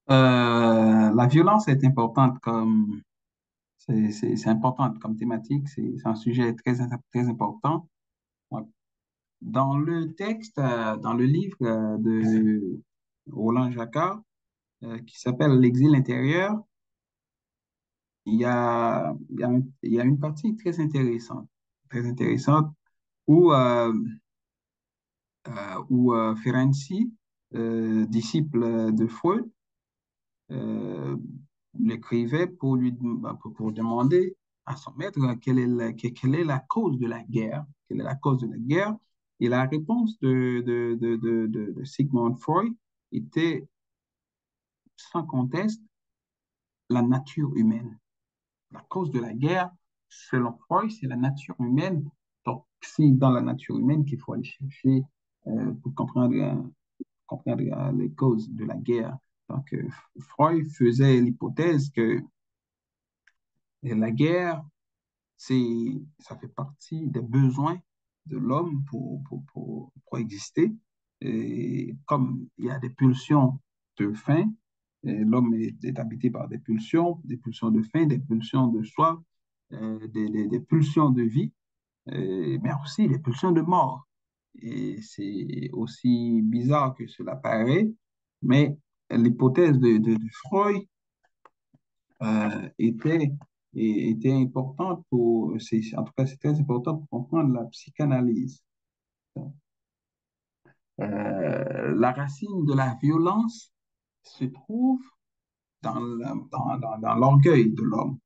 La violence est importante comme c'est importante comme thématique. C'est un sujet très important. Ouais. Dans le texte, dans le livre de Roland Jacquard, qui s'appelle L'exil intérieur, il y a une partie très intéressante où, Ferenczi, disciple de Freud, euh, l'écrivait pour demander à son maître quelle est la cause de la guerre. Quelle est la cause de la guerre? Et la réponse de Sigmund Freud était sans conteste la nature humaine. La cause de la guerre, selon Freud, c'est la nature humaine. Donc, c'est dans la nature humaine qu'il faut aller chercher pour comprendre les causes de la guerre. Donc, Freud faisait l'hypothèse que la guerre, ça fait partie des besoins de l'homme pour exister. Et comme il y a des pulsions de faim, et l'homme est habité par des pulsions de faim, des pulsions de soif, des pulsions de vie, mais aussi des pulsions de mort. Et c'est aussi bizarre que cela paraît, mais l'hypothèse de Freud était, était importante en tout cas, c'est très important pour comprendre la psychanalyse. La racine de la violence se trouve dans l'orgueil de l'homme.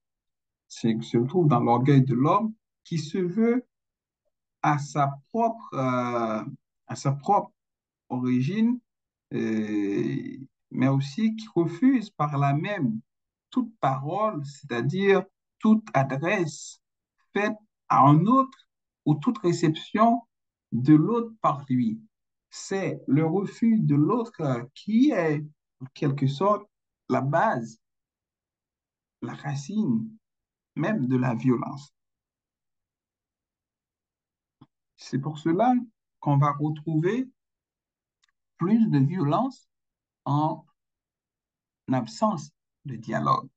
Se trouve dans l'orgueil de l'homme qui se veut à à sa propre origine, euh, mais aussi qui refuse par là même toute parole, c'est-à-dire toute adresse faite à un autre ou toute réception de l'autre par lui. C'est le refus de l'autre qui est, en quelque sorte, la base, la racine même de la violence. C'est pour cela qu'on va retrouver plus de violence en absence de dialogue.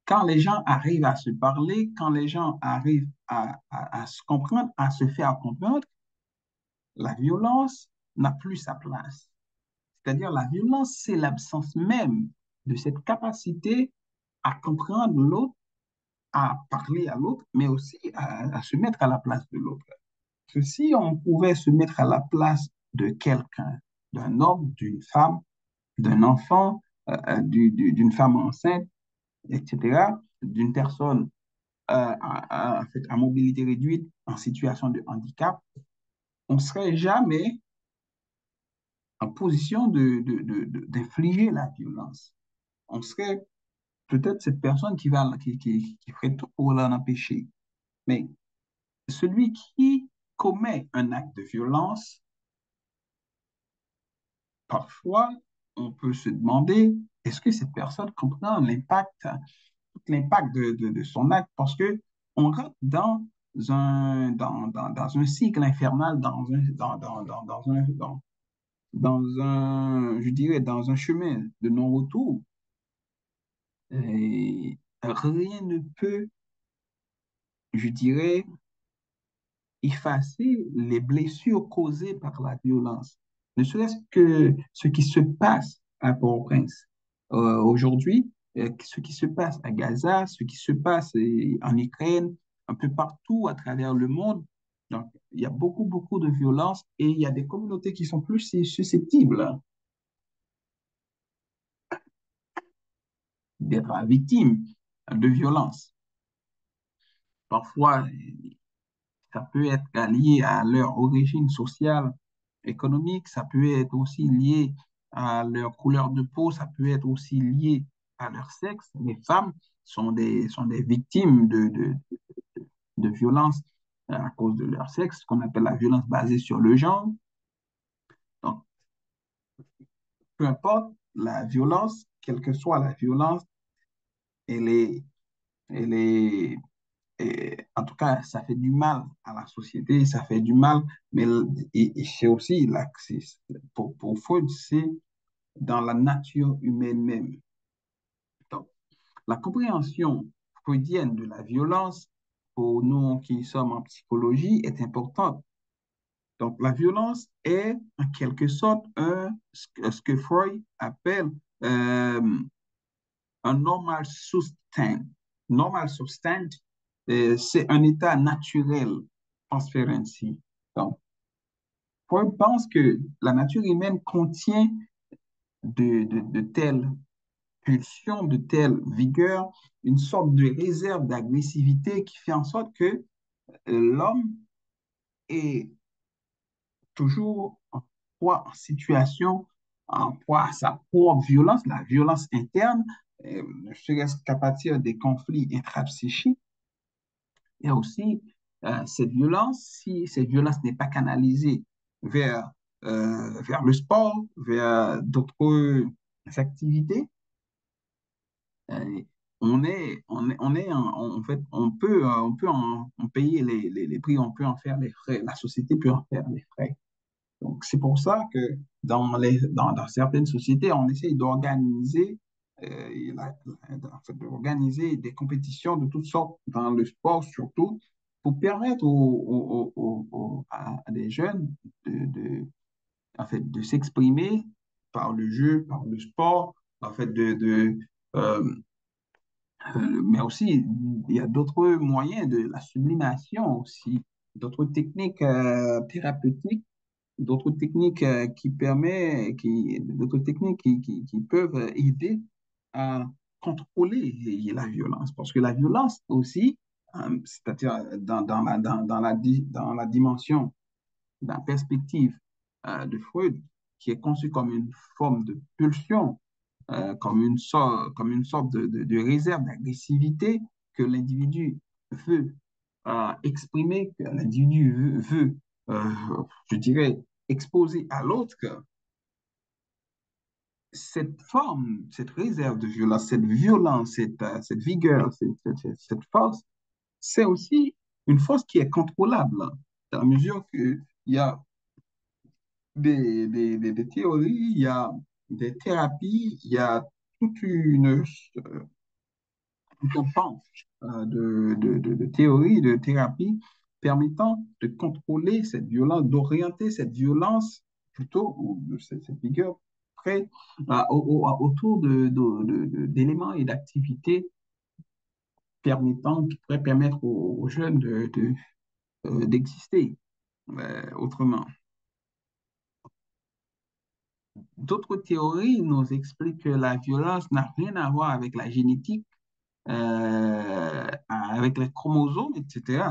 Quand les gens arrivent à se parler, quand les gens arrivent à se comprendre, à se faire comprendre, la violence n'a plus sa place. C'est-à-dire la violence, c'est l'absence même de cette capacité à comprendre l'autre, à parler à l'autre, mais aussi à se mettre à la place de l'autre. Si on pouvait se mettre à la place de quelqu'un, d'un homme, d'une femme, d'un enfant, d'une femme enceinte, etc., d'une personne à mobilité réduite en situation de handicap, on ne serait jamais en position d'infliger la violence. On serait peut-être cette personne qui ferait tout pour l'en empêcher. Mais celui qui commet un acte de violence, parfois, on peut se demander, est-ce que cette personne comprend l'impact de son acte? Parce que on rentre dans un cycle infernal, je dirais, dans un chemin de non-retour. Et rien ne peut, je dirais, effacer les blessures causées par la violence. Ne serait-ce que ce qui se passe à Port-au-Prince aujourd'hui, ce qui se passe à Gaza, ce qui se passe en Ukraine, un peu partout à travers le monde. Donc, il y a beaucoup de violence et il y a des communautés qui sont plus susceptibles d'être victimes de violence. Parfois, ça peut être lié à leur origine sociale, économique, ça peut être aussi lié à leur couleur de peau, ça peut être aussi lié à leur sexe. Les femmes sont des victimes de violences à cause de leur sexe, ce qu'on appelle la violence basée sur le genre. Donc, peu importe la violence, quelle que soit la violence, elle est, elle est en tout cas, ça fait du mal à la société, ça fait du mal, mais et c'est aussi, pour Freud, c'est dans la nature humaine même. la compréhension freudienne de la violence pour nous qui sommes en psychologie est importante. Donc, la violence est en quelque sorte ce que Freud appelle euh, un normal sustain. Normal sustain, c'est un état naturel transféré ainsi. Donc, Freud pense que la nature humaine contient de telles pulsions, de telles vigueurs, une sorte de réserve d'agressivité qui fait en sorte que l'homme est toujours en proie, en situation, en proie à sa propre violence, la violence interne, ne serait-ce qu'à partir des conflits intrapsychiques. Il y a aussi cette violence, si cette violence n'est pas canalisée vers, vers le sport, vers d'autres activités, euh, en fait, on peut en payer les prix, on peut en faire les frais, la société peut en faire les frais. Donc, c'est pour ça que dans certaines sociétés, on essaye d'organiser en fait, d'organiser des compétitions de toutes sortes, dans le sport surtout, pour permettre à des jeunes en fait, de s'exprimer par le jeu, par le sport, en fait, euh, mais aussi, il y a d'autres moyens de la sublimation aussi, d'autres techniques thérapeutiques, d'autres techniques d'autres techniques qui peuvent aider à contrôler la violence. Parce que la violence aussi, c'est-à-dire dans la dimension, dans la perspective de Freud, qui est conçue comme une forme de pulsion, comme une sorte de réserve d'agressivité que l'individu veut exprimer, que l'individu veut, je dirais, exposer à l'autre. Cette forme, cette réserve de violence, cette violence, cette vigueur, cette force, c'est aussi une force qui est contrôlable, hein, dans la mesure qu'il y a des théories, il y a des thérapies, il y a toute une, tout un pan de théories, de thérapies permettant de contrôler cette violence, d'orienter cette violence plutôt, ou cette vigueur, près, autour d'éléments et d'activités permettant, qui pourraient permettre aux jeunes d'exister autrement. D'autres théories nous expliquent que la violence n'a rien à voir avec la génétique, avec les chromosomes, etc.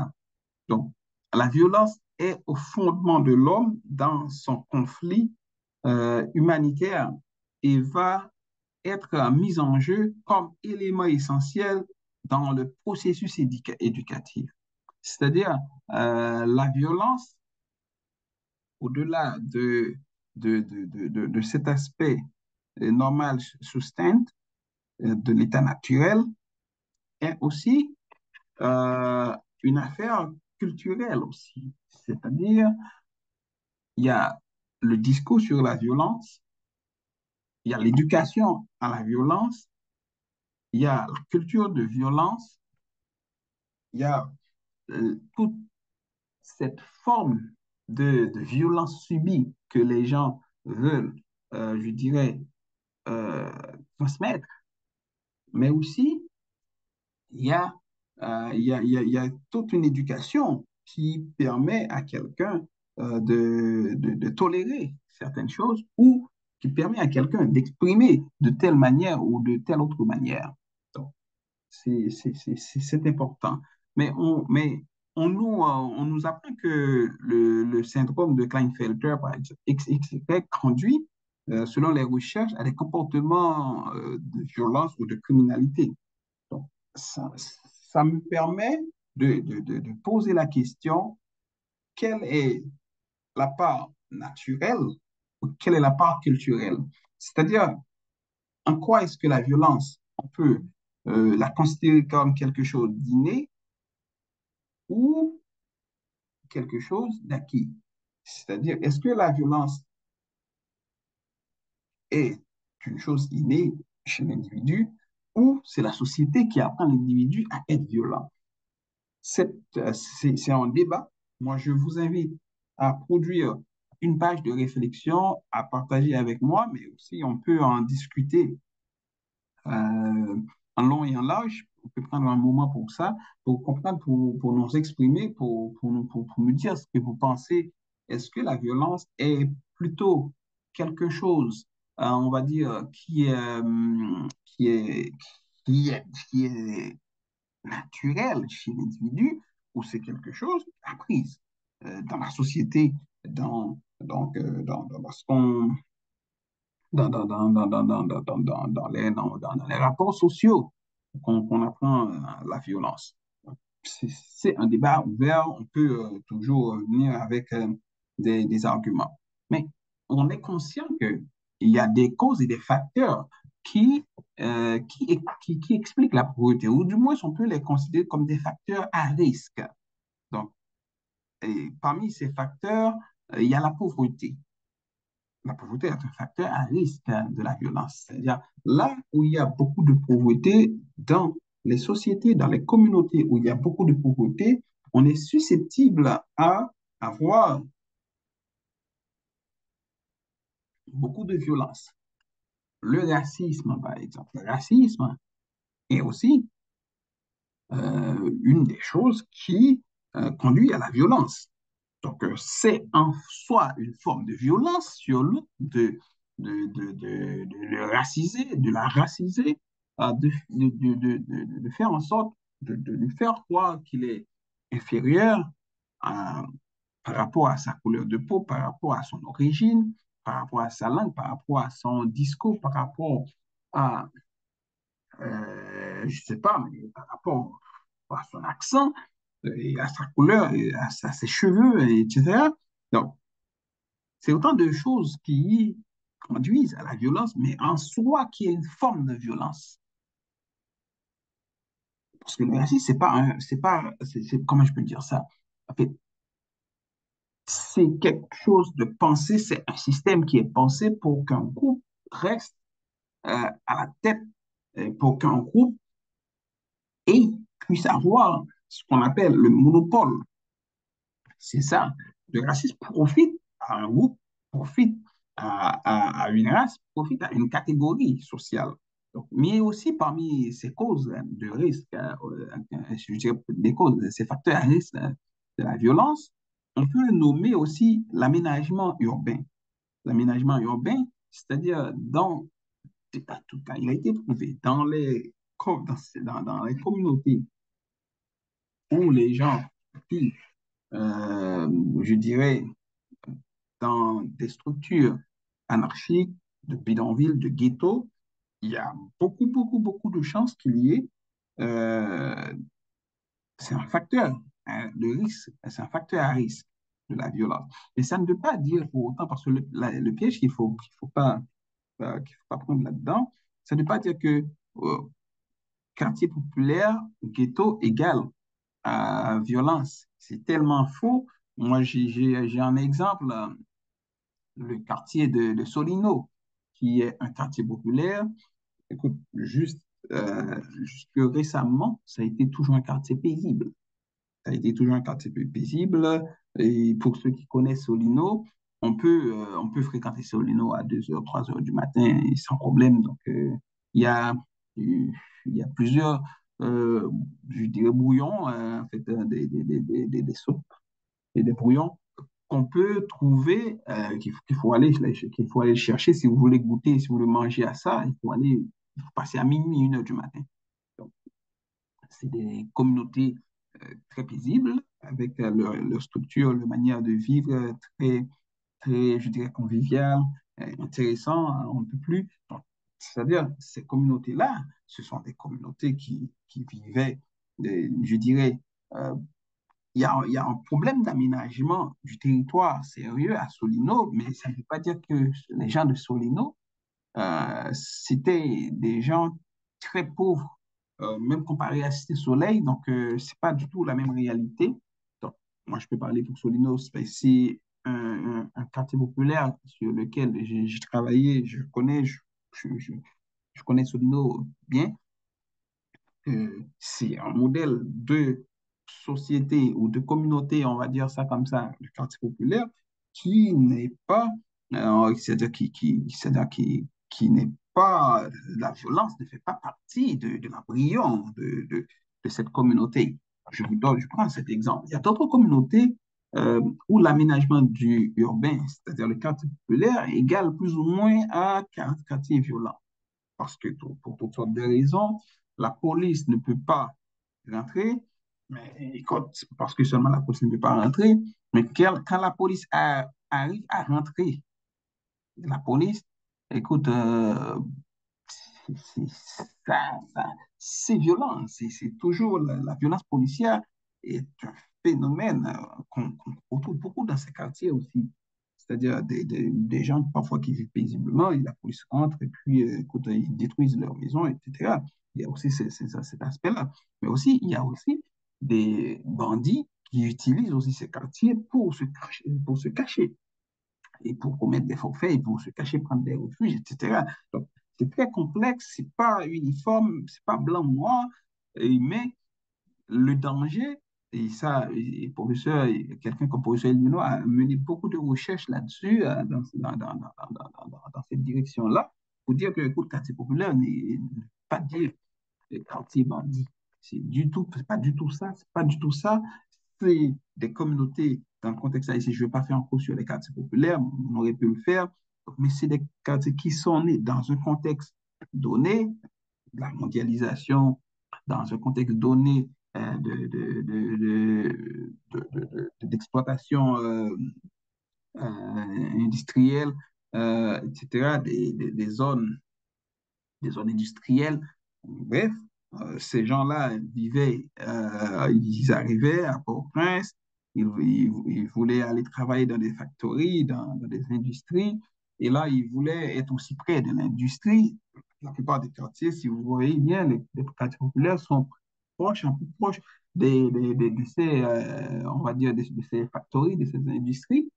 Donc, la violence est au fondement de l'homme dans son conflit humanitaire et va être mise en jeu comme élément essentiel dans le processus éducatif. C'est-à-dire, la violence, au-delà de cet aspect normal, sustained, de l'état naturel, est aussi euh, une affaire culturelle aussi. C'est-à-dire, il y a le discours sur la violence, il y a l'éducation à la violence, il y a la culture de violence, il y a toute cette forme de violence subie que les gens veulent, je dirais, euh, transmettre, mais aussi il y a, il y a toute une éducation qui permet à quelqu'un de tolérer certaines choses ou qui permet à quelqu'un d'exprimer de telle manière ou de telle autre manière. Donc, c'est important. On nous apprend que le syndrome de Klinefelter, par exemple, XXY, conduit, selon les recherches, à des comportements de violence ou de criminalité. Donc, ça me permet de poser la question, quelle est la part naturelle ou quelle est la part culturelle? C'est-à-dire, en quoi est-ce que la violence, on peut la considérer comme quelque chose d'inné ou quelque chose d'acquis? C'est-à-dire, est-ce que la violence est une chose innée chez l'individu ou c'est la société qui apprend l'individu à être violent? C'est un débat. Moi, je vous invite à produire une page de réflexion, à partager avec moi, mais aussi on peut en discuter en long et en large. On peut prendre un moment pour ça, pour comprendre, pour nous exprimer, pour nous dire ce que vous pensez. Est-ce que la violence est plutôt quelque chose, on va dire, qui est, qui est naturel chez l'individu, ou c'est quelque chose apprise dans la société, dans ce qu'on dans les rapports sociaux qu'on apprend la violence. C'est un débat ouvert, on peut toujours venir avec des arguments. Mais on est conscient qu'il y a des causes et des facteurs qui expliquent la pauvreté, ou du moins on peut les considérer comme des facteurs à risque. Donc, et parmi ces facteurs, il y a la pauvreté. La pauvreté est un facteur à risque de la violence. C'est-à-dire, là où il y a beaucoup de pauvreté, dans les sociétés, dans les communautés où il y a beaucoup de pauvreté, on est susceptible à avoir beaucoup de violence. Le racisme, par exemple. Le racisme est aussi une des choses qui conduit à la violence. Donc, c'est en soi une forme de violence sur l'autre, de le raciser, de la raciser, de faire en sorte de lui faire croire qu'il est inférieur à- par rapport à sa couleur de peau, par rapport à son origine, par rapport à sa langue, par rapport à son discours, par rapport à, je ne sais pas, mais par rapport à son accent, et à sa couleur, et à ses cheveux, etc. Donc, c'est autant de choses qui conduisent à la violence, mais en soi qui est une forme de violence. Parce que le racisme, comment je peux dire ça? En fait, c'est quelque chose de pensé, c'est un système qui est pensé pour qu'un groupe reste à la tête, pour qu'un groupe puisse avoir ce qu'on appelle le monopole. C'est ça. Le racisme profite à un groupe, profite à une race, profite à une catégorie sociale. Donc, mais aussi parmi ces causes de risque, je dirais des causes, ces facteurs à risque de la violence, on peut nommer aussi l'aménagement urbain. L'aménagement urbain, c'est-à-dire en tout cas, il a été prouvé dans les communautés où les gens vivent, je dirais, dans des structures anarchiques, de bidonvilles, de ghettos, il y a beaucoup de chances qu'il y ait. euh, c'est un facteur de risque, c'est un facteur à risque de la violence. Mais ça ne veut pas dire pour autant, parce que le piège qu'il faut pas prendre là-dedans, ça ne veut pas dire que quartier populaire, ghetto égale violence. C'est tellement faux. Moi, j'ai un exemple, le quartier de Solino, qui est un quartier populaire. Écoute, jusque récemment, ça a été toujours un quartier paisible. Ça a été toujours un quartier paisible. Et pour ceux qui connaissent Solino, on peut fréquenter Solino à 2 heures, 3 heures du matin sans problème. Donc, il y a plusieurs, euh, je dirais, bouillons, en fait, des soupes et des brouillons qu'on peut trouver, qu'il faut aller chercher si vous voulez goûter, si vous voulez manger à ça, il faut passer à minuit, 1 heure du matin. Donc, c'est des communautés très paisibles, avec leur structure, leur manière de vivre très, je dirais, conviviale, intéressant, on ne peut plus. Donc, c'est-à-dire, ces communautés-là, ce sont des communautés qui vivaient, je dirais, euh, il y a un problème d'aménagement du territoire sérieux à Solino, mais ça ne veut pas dire que les gens de Solino, c'était des gens très pauvres, même comparé à Cité Soleil, donc c'est pas du tout la même réalité. Donc, moi, je peux parler pour Solino, c'est un quartier populaire sur lequel j'ai travaillé, je connais Solino bien. c'est un modèle de société ou de communauté, on va dire ça comme ça, le quartier populaire, qui n'est pas, c'est-à-dire c'est-à-dire qui n'est pas, la violence ne fait pas partie de l'embryon de cette communauté. Je prends cet exemple. Il y a d'autres communautés où l'aménagement du urbain, c'est-à-dire le quartier populaire, égale plus ou moins à quartier violent. Parce que pour toutes sortes de raisons, la police ne peut pas rentrer, mais parce que seulement la police ne peut pas rentrer, mais quand la police arrive à rentrer, la police, écoute, c'est c'est violent, c'est toujours la violence policière est un phénomène qu'on retrouve beaucoup dans ces quartiers aussi. C'est-à-dire des gens parfois qui vivent paisiblement et la police entre et puis écoute, ils détruisent leur maison, etc. Il y a aussi cet aspect-là. Mais aussi, il y a aussi des bandits qui utilisent aussi ces quartiers pour se cacher et pour commettre des forfaits et pour se cacher, prendre des refuges, etc. Donc, c'est très complexe, c'est pas uniforme, c'est pas blanc-noir, mais le danger, et ça, professeur, quelqu'un comme professeur Elmino a mené beaucoup de recherches là-dessus, dans cette direction-là, pour dire que, écoute, quartier populaire n'est pas dire quartier bandit. C'est pas du tout ça, c'est pas du tout ça. C'est des communautés dans le contexte haïtien. Je ne vais pas faire un cours sur les quartiers populaires, on aurait pu le faire, mais c'est des quartiers qui sont nés dans un contexte donné, de la mondialisation, dans un contexte donné d'exploitation industrielle, etc., des zones industrielles. Bref, ces gens-là vivaient, ils arrivaient à Port-au-Prince, ils voulaient aller travailler dans des factories, dans des industries, et là, ils voulaient être aussi près de l'industrie. La plupart des quartiers, si vous voyez bien, les quartiers populaires sont proches, un peu proches de ces, on va dire, de ces factories, de ces industries.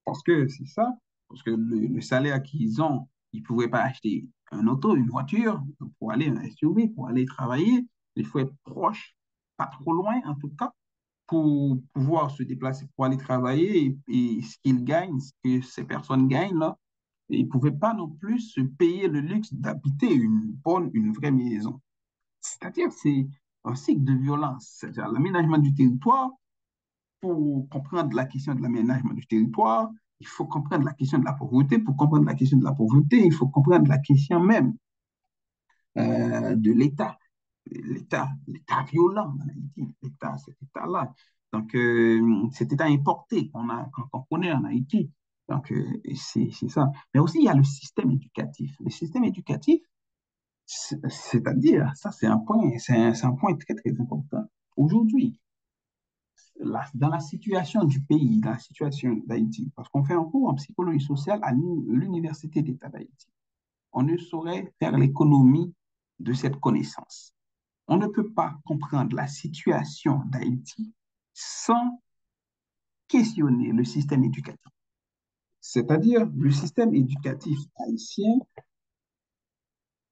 Parce que c'est ça, parce que le salaire qu'ils ont, ils ne pouvaient pas acheter un auto, une voiture pour aller, un SUV, pour aller travailler. Il faut être proche, pas trop loin en tout cas, pour pouvoir se déplacer, pour aller travailler et ce qu'ils gagnent, ce que ces personnes gagnent là, ils ne pouvaient pas non plus se payer le luxe d'habiter une vraie maison. C'est-à-dire, c'est un cycle de violence. C'est-à-dire l'aménagement du territoire, pour comprendre la question de l'aménagement du territoire, il faut comprendre la question de la pauvreté. Pour comprendre la question de la pauvreté, il faut comprendre la question même de l'État. L'État violent en Haïti, cet État-là. Donc, cet État importé qu'on connaît en Haïti. Donc, c'est ça. Mais aussi, il y a le système éducatif. Le système éducatif, c'est-à-dire, ça, c'est un point très, très important. Aujourd'hui, dans la situation du pays, dans la situation d'Haïti, parce qu'on fait un cours en psychologie sociale à l'Université d'État d'Haïti, on ne saurait faire l'économie de cette connaissance. On ne peut pas comprendre la situation d'Haïti sans questionner le système éducatif. C'est-à-dire, le système éducatif haïtien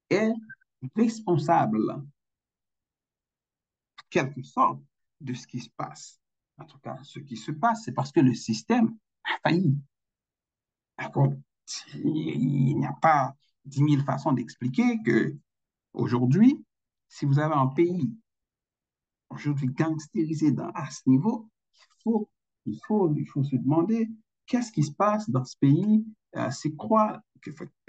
est responsable, en quelque sorte, de ce qui se passe. En tout cas, ce qui se passe, c'est parce que le système a failli. D'accord? Il n'y a pas 10 000 façons d'expliquer que aujourd'hui, si vous avez un pays aujourd'hui gangstérisé à ce niveau, faut, il faut se demander qu'est-ce qui se passe dans ce pays, c'est quoi,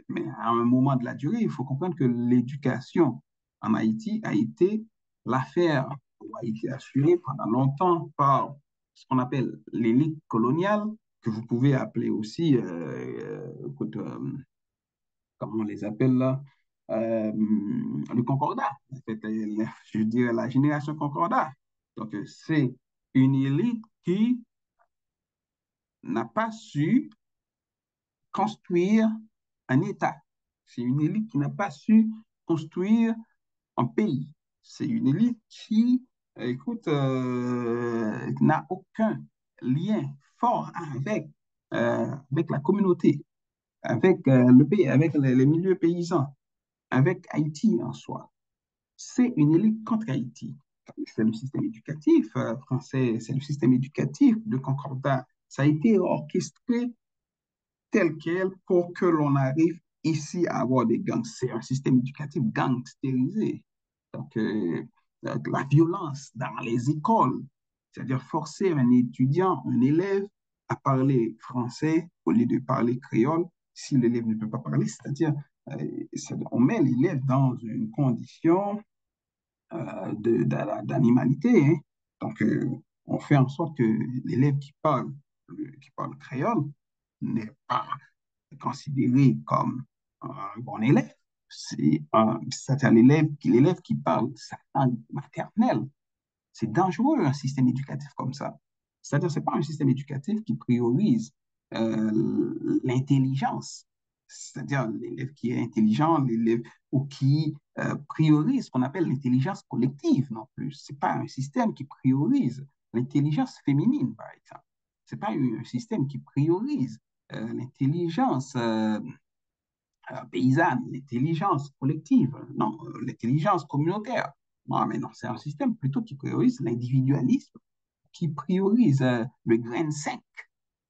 mais à un moment de la durée, il faut comprendre que l'éducation en Haïti a été l'affaire, a été assurée pendant longtemps par ce qu'on appelle l'élite coloniale, que vous pouvez appeler aussi, écoute, comment on les appelle là, le concordat. En fait, je dirais la génération concordat. Donc, c'est une élite qui n'a pas su construire un État. C'est une élite qui n'a pas su construire un pays. C'est une élite qui, écoute, n'a aucun lien fort avec la communauté, avec le pays, avec les milieux paysans, avec Haïti en soi. c'est une élite contre Haïti. C'est le système éducatif français, c'est le système éducatif de Concordat. Ça a été orchestré tel quel pour que l'on arrive ici à avoir des gangs. C'est un système éducatif gangstérisé. Donc, la violence dans les écoles, c'est-à-dire forcer un étudiant, un élève à parler français au lieu de parler créole si l'élève ne peut pas parler, c'est-à-dire on met l'élève dans une condition d'animalité. Hein. Donc, on fait en sorte que l'élève qui parle créole n'est pas considéré comme un bon élève. C'est-à-dire l'élève qui parle sa langue maternelle. C'est dangereux un système éducatif comme ça. C'est-à-dire, ce n'est pas un système éducatif qui priorise l'intelligence. C'est-à-dire l'élève qui est intelligent, l'élève ou qui priorise ce qu'on appelle l'intelligence collective non plus. Ce n'est pas un système qui priorise l'intelligence féminine, par exemple. Ce n'est pas un système qui priorise l'intelligence paysanne, l'intelligence collective, non, l'intelligence communautaire. Non, mais non, c'est un système plutôt qui priorise l'individualisme, qui priorise le grain 5,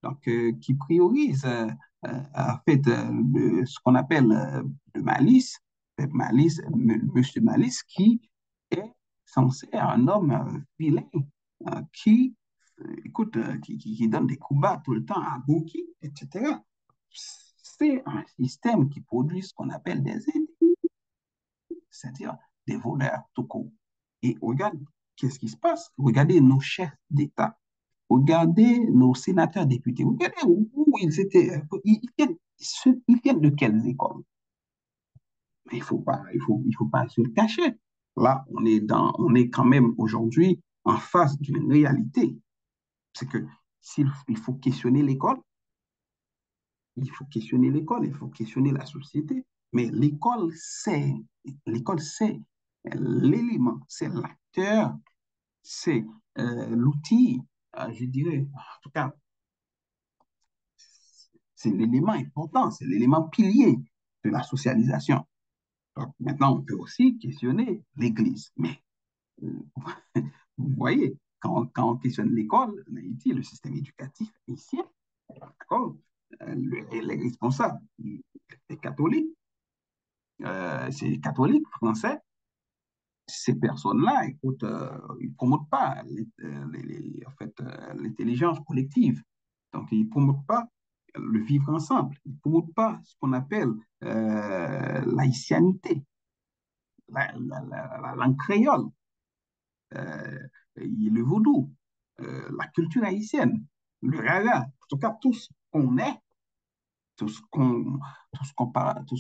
donc qui priorise en fait ce qu'on appelle le malice, Monsieur Malice, qui est censé être un homme vilain, qui, écoute, qui donne des coups bas tout le temps à Bouki, etc. C'est un système qui produit ce qu'on appelle des individus, c'est-à-dire des voleurs tout court. Et regarde, qu'est-ce qui se passe? Regardez nos chefs d'État, regardez nos sénateurs députés, regardez où ils étaient, ils viennent de quelles écoles? Mais il faut pas se le cacher. Là, on est quand même aujourd'hui en face d'une réalité. C'est que il faut questionner l'école, il faut questionner l'école, il faut questionner la société. Mais l'école, c'est l'élément, c'est l'acteur, c'est l'outil, je dirais, en tout cas, c'est l'élément important, c'est l'élément pilier de la socialisation. Donc, maintenant, on peut aussi questionner l'Église. Mais euh, vous voyez, quand on questionne l'école en Haïti, le système éducatif haïtien, d'accord, les responsables, les catholiques, c'est catholiques français, ces personnes-là, écoute, ils ne promotent pas en fait, l'intelligence collective. Donc, ils ne promotent pas le vivre ensemble. Ils ne promotent pas ce qu'on appelle l'haïtianité, la langue créole, le vaudou, la culture haïtienne, le rara, en tout cas, tout ce qu'on est, tout ce qu'on tout ce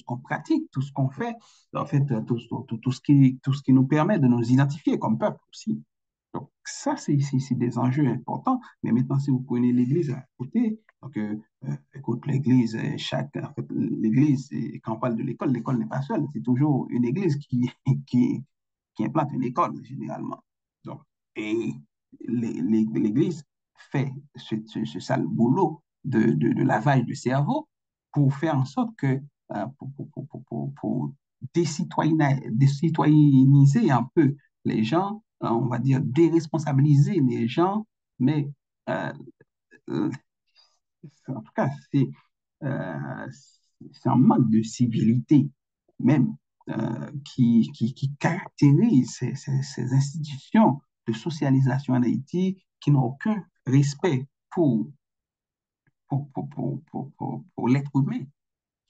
qu'on pratique, tout ce qu'on fait, en fait, tout ce qui nous permet de nous identifier comme peuple aussi. Donc, ça, c'est des enjeux importants. Mais maintenant, si vous prenez l'Église à côté, donc, écoute, l'Église, en fait, l'Église, quand on parle de l'école, l'école n'est pas seule. C'est toujours une Église qui, qui implante une école, généralement. Donc, et l'Église fait ce sale boulot de lavage de cerveau pour faire en sorte que, pour décitoyeniser un peu les gens, on va dire déresponsabiliser les gens, mais euh, euh, en tout cas, euh, c'est un manque de civilité même qui caractérise ces institutions de socialisation en Haïti qui n'ont aucun respect pour l'être humain,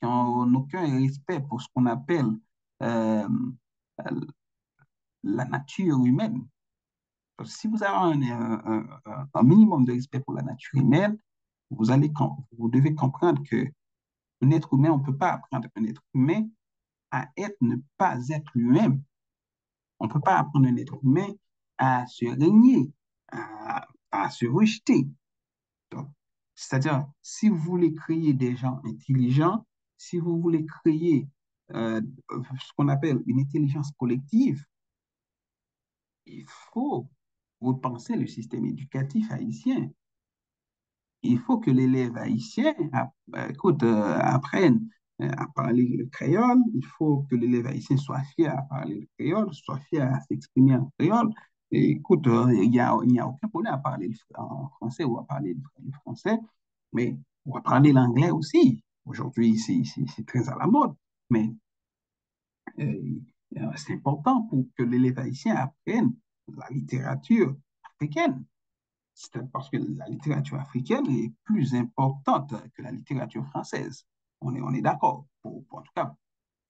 qui n'ont aucun respect pour ce qu'on appelle euh, la nature humaine. Si vous avez un minimum de respect pour la nature humaine, vous devez comprendre que un être humain, on ne peut pas apprendre un être humain à être, ne pas être lui-même. On ne peut pas apprendre un être humain à se régner, à se rejeter. Donc, c'est-à-dire, si vous voulez créer des gens intelligents, si vous voulez créer ce qu'on appelle une intelligence collective, il faut repenser le système éducatif haïtien. Il faut que l'élève haïtien écoute, apprenne. à parler le créole, il faut que l'élève haïtien soit fier à parler le créole, soit fier à s'exprimer en créole. Et écoute, il n'y a aucun problème à parler en français ou à parler le français, mais on va parler l'anglais aussi. Aujourd'hui, c'est très à la mode, mais euh, c'est important pour que l'élève haïtien apprenne la littérature africaine. C'est parce que la littérature africaine est plus importante que la littérature française. On est d'accord. En tout cas,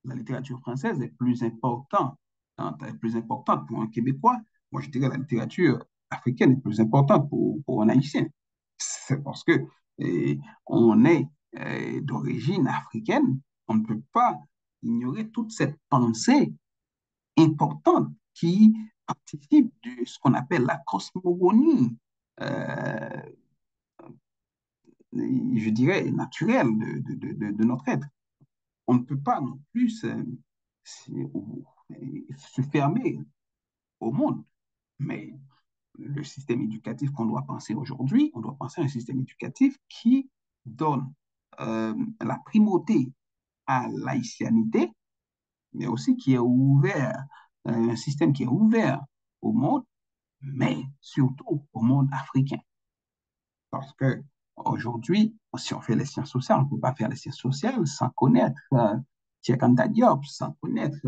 la littérature française est plus importante pour un Québécois. Moi, je dirais que la littérature africaine est plus importante pour un Haïtien. C'est parce que on est d'origine africaine. On ne peut pas ignorer toute cette pensée importante qui participe de ce qu'on appelle la cosmogonie, euh, je dirais, naturelle de notre être. On ne peut pas non plus se fermer au monde, mais le système éducatif qu'on doit penser aujourd'hui, on doit penser à un système éducatif qui donne la primauté à l'haïtianité, mais aussi qui est ouvert, un système qui est ouvert au monde, mais surtout au monde africain. Parce que aujourd'hui, si on fait les sciences sociales, on ne peut pas faire les sciences sociales sans connaître Cheikh Anta Diop, sans connaître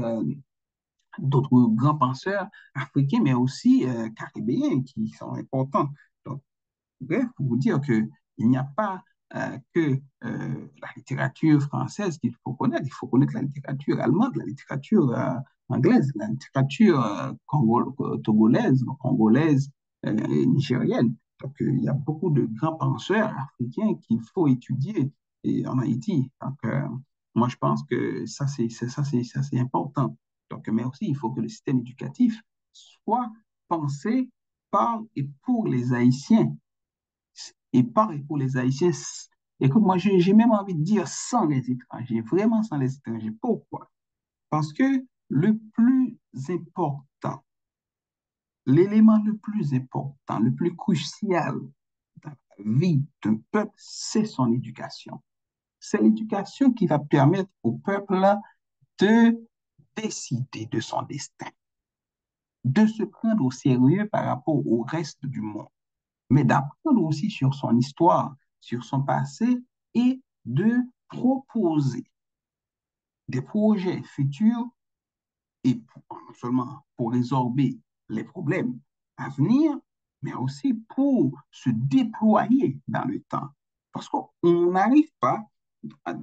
d'autres grands penseurs africains, mais aussi caribéens qui sont importants. Donc, bref, pour vous dire qu'il n'y a pas que la littérature française qu'il faut connaître, il faut connaître la littérature allemande, la littérature anglaise, la littérature togolaise, congolaise, nigérienne. Donc, il y a beaucoup de grands penseurs africains qu'il faut étudier en Haïti. Donc, moi, je pense que ça, c'est important. Donc, mais aussi, il faut que le système éducatif soit pensé par et pour les Haïtiens et par et pour les Haïtiens. Écoute, moi, j'ai même envie de dire sans les étrangers, vraiment sans les étrangers. Pourquoi? Parce que le plus important, l'élément le plus important, le plus crucial dans la vie d'un peuple, c'est son éducation. C'est l'éducation qui va permettre au peuple de décider de son destin, de se prendre au sérieux par rapport au reste du monde, mais d'apprendre aussi sur son histoire, sur son passé et de proposer des projets futurs et non seulement pour résorber les problèmes à venir, mais aussi pour se déployer dans le temps. Parce qu'on n'arrive pas, à,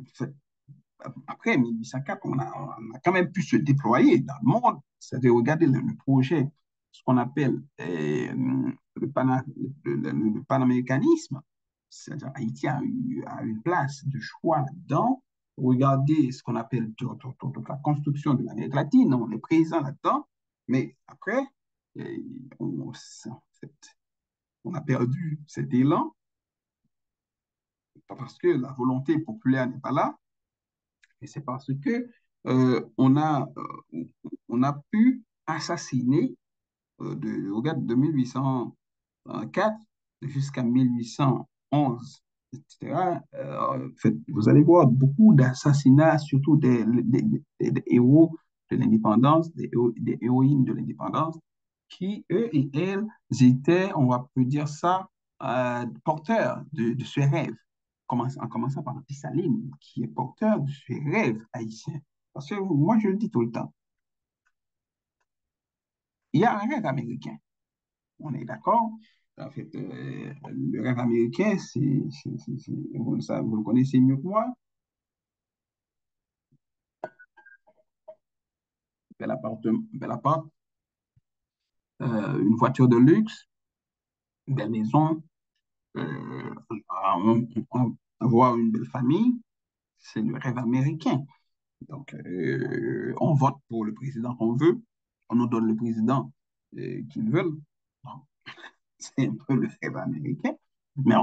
après 1804, on a quand même pu se déployer dans le monde. C'est-à-dire, regardez le projet, ce qu'on appelle le, pana, le panaméricanisme. C'est-à-dire, Haïti a une place de choix là-dedans. Regardez ce qu'on appelle toute la construction de l'Amérique latine. On est présent là-dedans. Mais après, eh, on, on a perdu cet élan parce que la volonté populaire n'est pas là. Et c'est parce que on a pu assassiner, regarde, de 1804 jusqu'à 1811, etc. En fait, vous allez voir beaucoup d'assassinats, surtout des héros de l'indépendance, des héroïnes de l'indépendance, qui, eux et elles, étaient, on va peut dire ça, porteurs de ce rêve en commençant par Salim, qui est porteur de ce rêve haïtien. Parce que moi, je le dis tout le temps, il y a un rêve américain. On est d'accord? En fait, le rêve américain, vous le connaissez mieux que moi. Bel appart, une voiture de luxe, une belle maison, avoir une belle famille, c'est le rêve américain. Donc, on vote pour le président qu'on veut, on nous donne le président qu'ils veulent. Donc, c'est un peu le rêve américain. Mais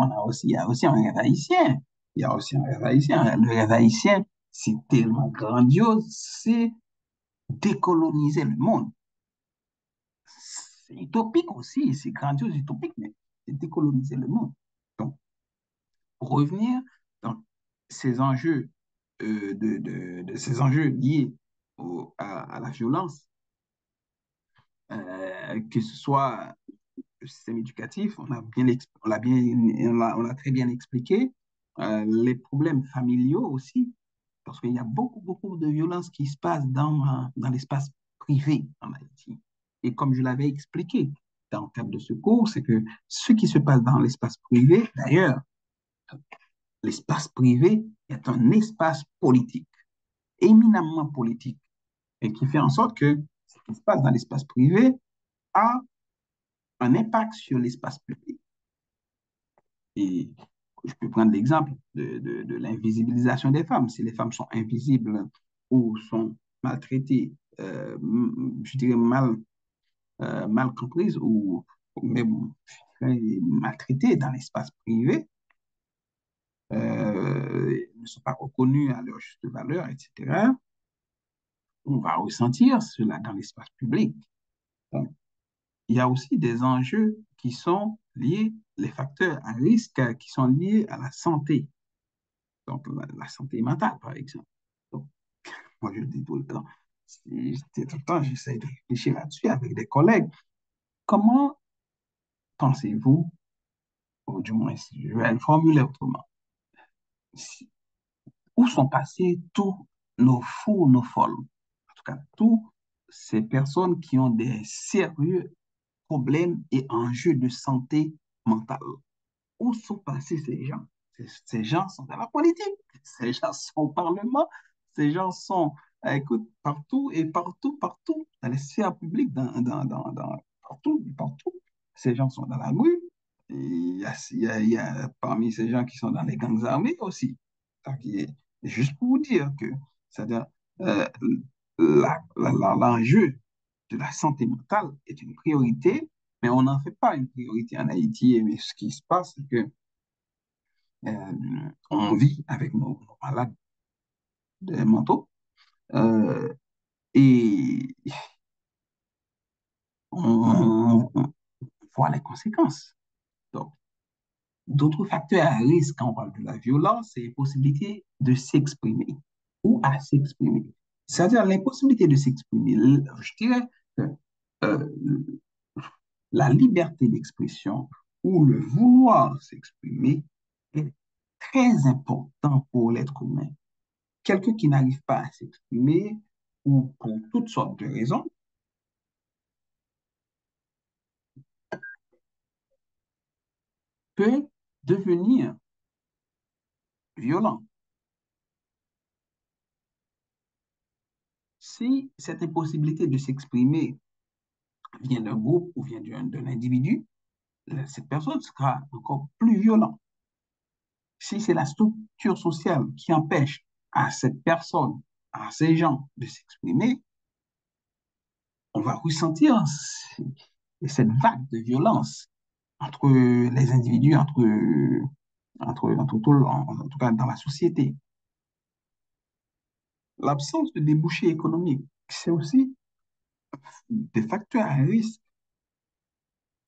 il y a aussi un rêve haïtien. Il y a aussi un rêve haïtien. Le rêve haïtien, c'est tellement grandiose, c'est décoloniser le monde. C'est utopique aussi, c'est grandiose, utopique, mais c'est décoloniser le monde. Donc, pour revenir dans ces enjeux de ces enjeux liés à la violence, que ce soit le système éducatif, on l'a très bien expliqué, les problèmes familiaux aussi, parce qu'il y a beaucoup, beaucoup de violences qui se passent dans l'espace privé en Haïti. Et comme je l'avais expliqué dans le cadre de ce cours, c'est que ce qui se passe dans l'espace privé, d'ailleurs, l'espace privé est un espace politique, éminemment politique, et qui fait en sorte que ce qui se passe dans l'espace privé a un impact sur l'espace public. Et je peux prendre l'exemple de l'invisibilisation des femmes. Si les femmes sont invisibles ou sont maltraitées, je dirais mal comprises ou même maltraitées dans l'espace privé, ne sont pas reconnues à leur juste valeur, etc., on va ressentir cela dans l'espace public. Donc, il y a aussi des enjeux qui sont liés, les facteurs à risque qui sont liés à la santé. Donc, la santé mentale, par exemple. Donc, moi, je le dis tout le temps. Tout le temps, j'essaie de réfléchir là-dessus avec des collègues. Comment pensez-vous, ou du moins, si je vais le formuler autrement, si- où sont passés tous nos fous, nos folles? En tout cas, tous ces personnes qui ont des sérieux problèmes et enjeux de santé mentale. Où sont passés ces gens? Ces gens sont dans la politique, ces gens sont au Parlement, ces gens sont, écoute, partout et partout, partout, dans les sphères publiques, partout, partout. Ces gens sont dans la rue. Et il y a parmi ces gens qui sont dans les gangs armés aussi. Donc, juste pour vous dire que, c'est-à-dire, euh, l'enjeu de la santé mentale est une priorité, mais on n'en fait pas une priorité en Haïti. Mais ce qui se passe, c'est que on vit avec nos malades mentaux et on voit les conséquences. Donc, d'autres facteurs à risque quand on parle de la violence, c'est l'impossibilité de s'exprimer ou à s'exprimer. C'est-à-dire l'impossibilité de s'exprimer. Je dirais que euh, la liberté d'expression ou le vouloir s'exprimer est très important pour l'être humain. Quelqu'un qui n'arrive pas à s'exprimer ou pour toutes sortes de raisons peut devenir violent. Si cette impossibilité de s'exprimer vient d'un groupe ou vient d'un individu, cette personne sera encore plus violente. Si c'est la structure sociale qui empêche à cette personne, à ces gens de s'exprimer, on va ressentir cette vague de violence entre les individus, entre tout, en tout cas dans la société. L'absence de débouchés économiques, c'est aussi des facteurs à risque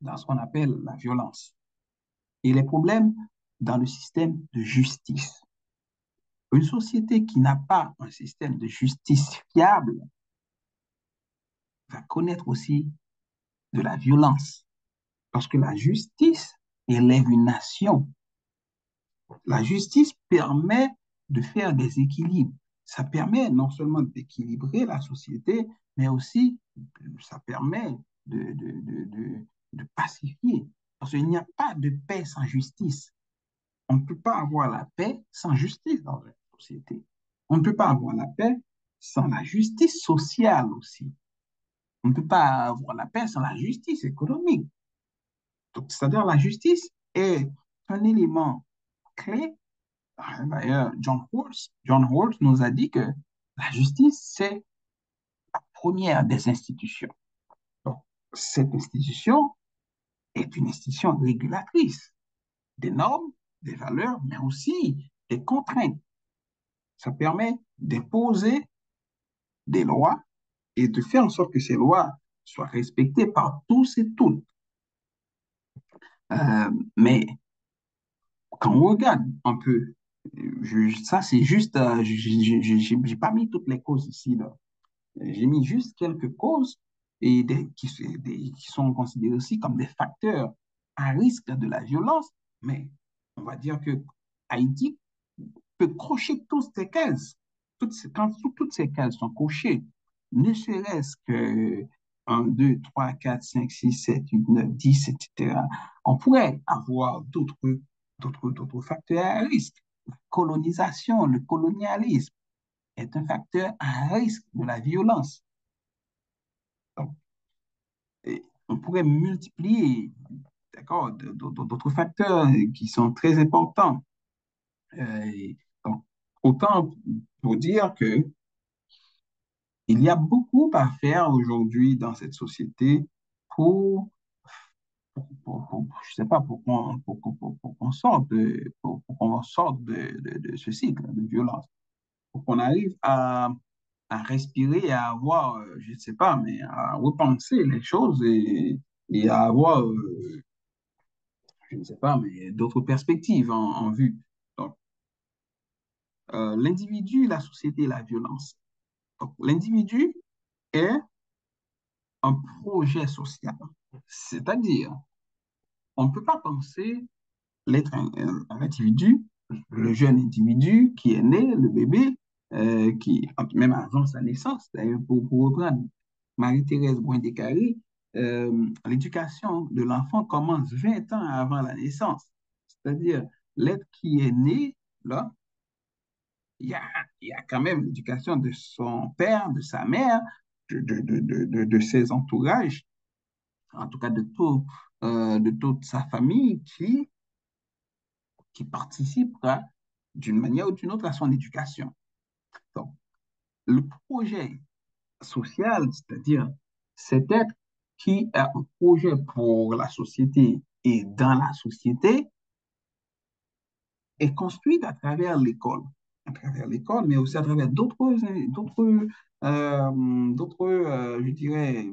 dans ce qu'on appelle la violence et les problèmes dans le système de justice. Une société qui n'a pas un système de justice fiable va connaître aussi de la violence parce que la justice élève une nation. La justice permet de faire des équilibres. Ça permet non seulement d'équilibrer la société, mais aussi ça permet de pacifier. Parce qu'il n'y a pas de paix sans justice. On ne peut pas avoir la paix sans justice dans une société. On ne peut pas avoir la paix sans la justice sociale aussi. On ne peut pas avoir la paix sans la justice économique. Donc, c'est-à-dire la justice est un élément clé. D'ailleurs, John Rawls nous a dit que la justice, c'est la première des institutions. Donc, cette institution est une institution régulatrice des normes, des valeurs, mais aussi des contraintes. Ça permet d'imposer des lois et de faire en sorte que ces lois soient respectées par tous et toutes. Mais quand on regarde un peu Ça, c'est juste, j'ai pas mis toutes les causes ici, là. J'ai mis juste quelques causes qui sont considérées aussi comme des facteurs à risque de la violence, mais on va dire que Haïti peut cocher toutes ces cases. Quand toutes ces cases sont cochées, ne serait-ce que 1, 2, 3, 4, 5, 6, 7, 8, 9, 10, etc., on pourrait avoir d'autres facteurs à risque. La colonisation, le colonialisme est un facteur à risque de la violence. Donc, on pourrait multiplier, d'accord, d'autres facteurs qui sont très importants. Donc, autant pour dire que il y a beaucoup à faire aujourd'hui dans cette société pour, je sais pas, pour qu'on sorte pour qu'on sorte de ce cycle de violence, pour qu'on arrive à respirer et à avoir, je ne sais pas, mais à repenser les choses et à avoir, je ne sais pas, mais d'autres perspectives en vue. Donc, l'individu, la société, la violence. Donc, l'individu est un projet social. C'est-à-dire, on ne peut pas penser un individu, le jeune individu qui est né, le bébé, même avant sa naissance, d'ailleurs, pour reprendre Marie-Thérèse Boindé-Carré, l'éducation de l'enfant commence 20 ans avant la naissance. C'est-à-dire, l'être qui est né, là, il y a, il y a quand même l'éducation de son père, de sa mère, de ses entourages, en tout cas de toute sa famille qui participera d'une manière ou d'une autre à son éducation. Donc, le projet social, c'est-à-dire cet être qui a un projet pour la société et dans la société, est construit à travers l'école, mais aussi à travers je dirais,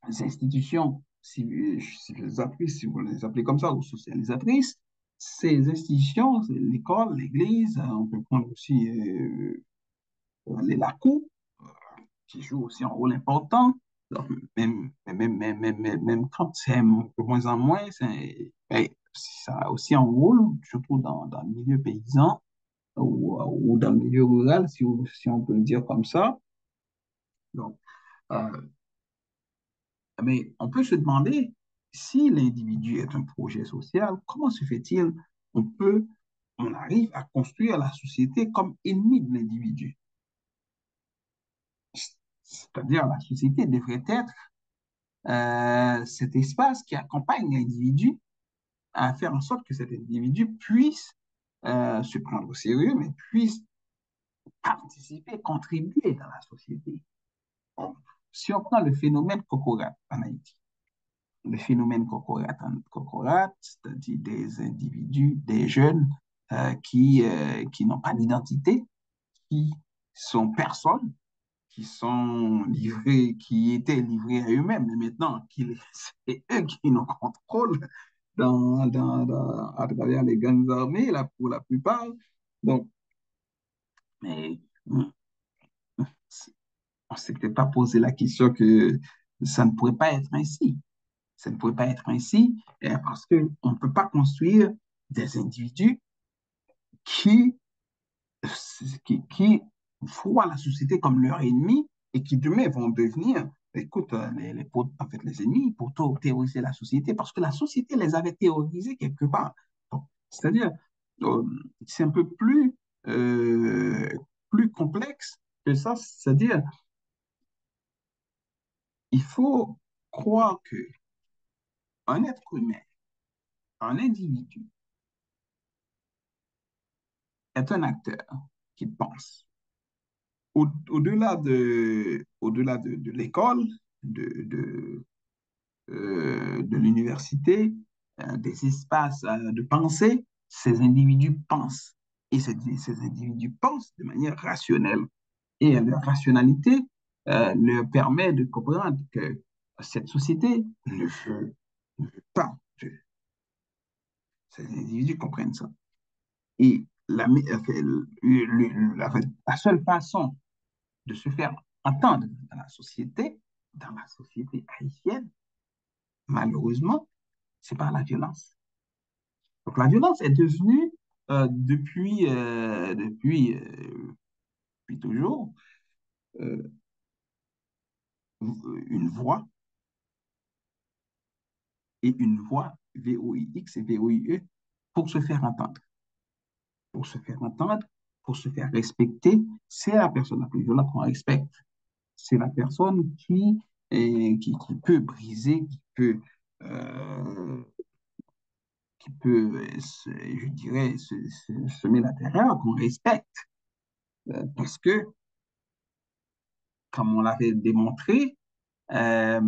institutions civilisatrices, si vous les appelez comme ça, ou socialisatrices. Ces institutions, c'est l'école, l'église, on peut prendre aussi la cour, qui joue aussi un rôle important. Donc, même quand c'est de moins en moins, ben, ça a aussi un rôle, surtout dans le milieu paysan ou dans le milieu rural, si on peut le dire comme ça. Donc, euh, mais on peut se demander si l'individu est un projet social, comment se fait-il on peut, on arrive à construire la société comme ennemi de l'individu? C'est-à-dire, la société devrait être cet espace qui accompagne l'individu à faire en sorte que cet individu puisse se prendre au sérieux, mais puisse participer, contribuer dans la société. Bon, si on prend le phénomène Cocorat en Haïti, le phénomène Cocorat, c'est-à-dire des individus, des jeunes qui n'ont pas d'identité, qui sont personnes, qui sont livrés, qui étaient livrés à eux-mêmes, mais maintenant, c'est eux qui nous contrôlent à travers les gangs armés, là, pour la plupart. Donc, mais on ne s'était pas posé la question que ça ne pourrait pas être ainsi. Ça ne pourrait pas être ainsi parce qu'on ne peut pas construire des individus qui, qui voient la société comme leur ennemi et qui demain vont devenir, écoute, en fait, les ennemis pour terroriser la société parce que la société les avait terrorisés quelque part. C'est-à-dire, euh, c'est un peu euh, plus complexe que ça. C'est-à-dire, il faut croire qu'un être humain, un individu, est un acteur qui pense. Au-delà de l'école, de, de l'université, des espaces de pensée, ces individus pensent. Et ces individus pensent de manière rationnelle. Et leur rationalité leur permet de comprendre que cette société ne veut pas que ces individus comprennent ça. Et la seule façon de se faire entendre dans la société haïtienne, malheureusement, c'est par la violence. Donc la violence est devenue depuis toujours euh, une voix et une voix VOIX et VOIE pour se faire entendre. Pour se faire entendre, pour se faire respecter, c'est la personne la plus violente qu'on respecte. C'est la personne qui peut briser, euh, je dirais, semer la terreur qu'on respecte. Parce que, comme on l'avait démontré, euh,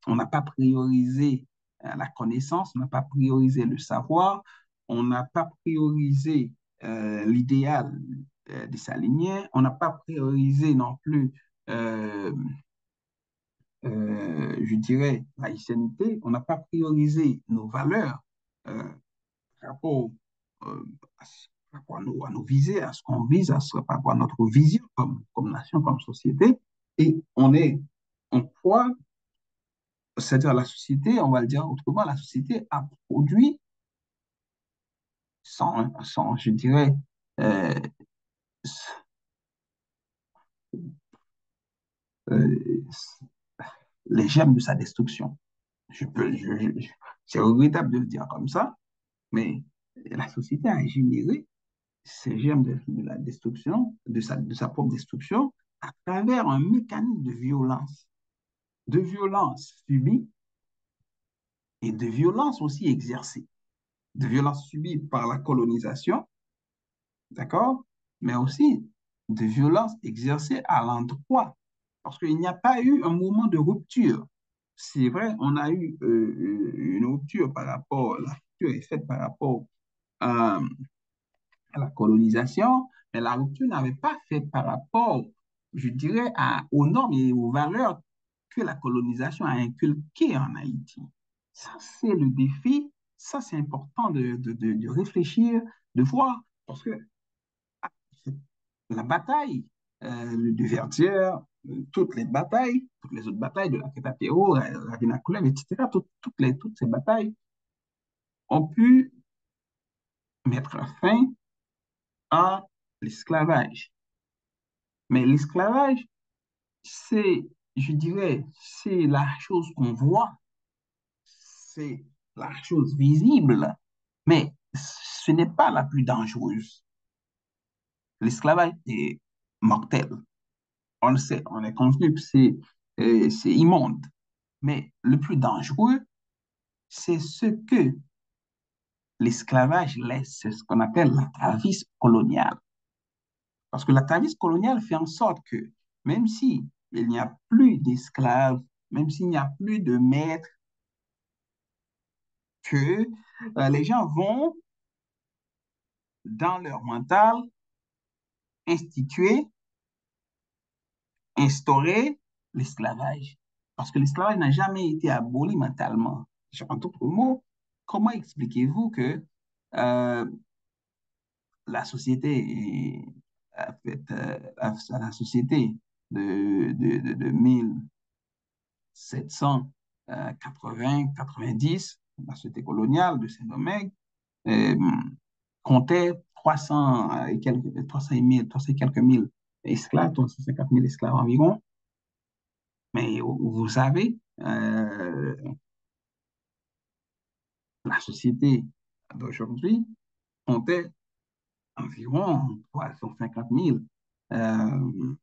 on n'a pas priorisé la connaissance, on n'a pas priorisé le savoir, on n'a pas priorisé l'idéal de s'aligner, on n'a pas priorisé non plus, euh, je dirais, la haïtienneté, on n'a pas priorisé nos valeurs euh, par rapport, euh, par rapport à nos visées, à ce qu'on vise, par rapport à notre vision comme nation, comme société, et on croit, c'est-à-dire la société, on va le dire autrement, la société a produit je dirais, euh, euh, les germes de sa destruction. Je peux, c'est regrettable de le dire comme ça, mais la société a généré ces germes de la destruction, de sa propre destruction, à travers un mécanisme de violence subie et de violence aussi exercée, de violence subie par la colonisation, d'accord? Mais aussi de violence exercée à l'endroit, parce qu'il n'y a pas eu un moment de rupture. C'est vrai, on a eu une rupture la rupture est faite par rapport à, à la colonisation, mais la rupture n'avait pas fait par rapport, je dirais, aux normes et aux valeurs que la colonisation a inculquées en Haïti. Ça, c'est le défi. Ça, c'est important de réfléchir, de voir, parce que la bataille de Verdière, toutes les autres batailles de la Quétatéo, la Vinaculum, etc., toutes ces batailles ont pu mettre fin à l'esclavage. Mais l'esclavage, c'est, je dirais, c'est la chose qu'on voit, c'est la chose visible, mais ce n'est pas la plus dangereuse. L'esclavage est mortel. On le sait, on est convenu que c'est immonde. Mais le plus dangereux, c'est ce que l'esclavage laisse, c'est ce qu'on appelle l'atavisme colonial. Parce que l'atavisme colonial fait en sorte que même si il n'y a plus d'esclaves, même s'il n'y a plus de maîtres, que les gens vont, dans leur mental, instituer, instaurer l'esclavage. Parce que l'esclavage n'a jamais été aboli mentalement. En d'autres mots, comment expliquez-vous que euh, la société a fait, la société de 1780, 90, la société coloniale de Saint-Domingue, euh, comptait 300 et quelques mille esclaves, 350 000 esclaves environ. Mais vous savez, la société d'aujourd'hui comptait environ 350 000 euh,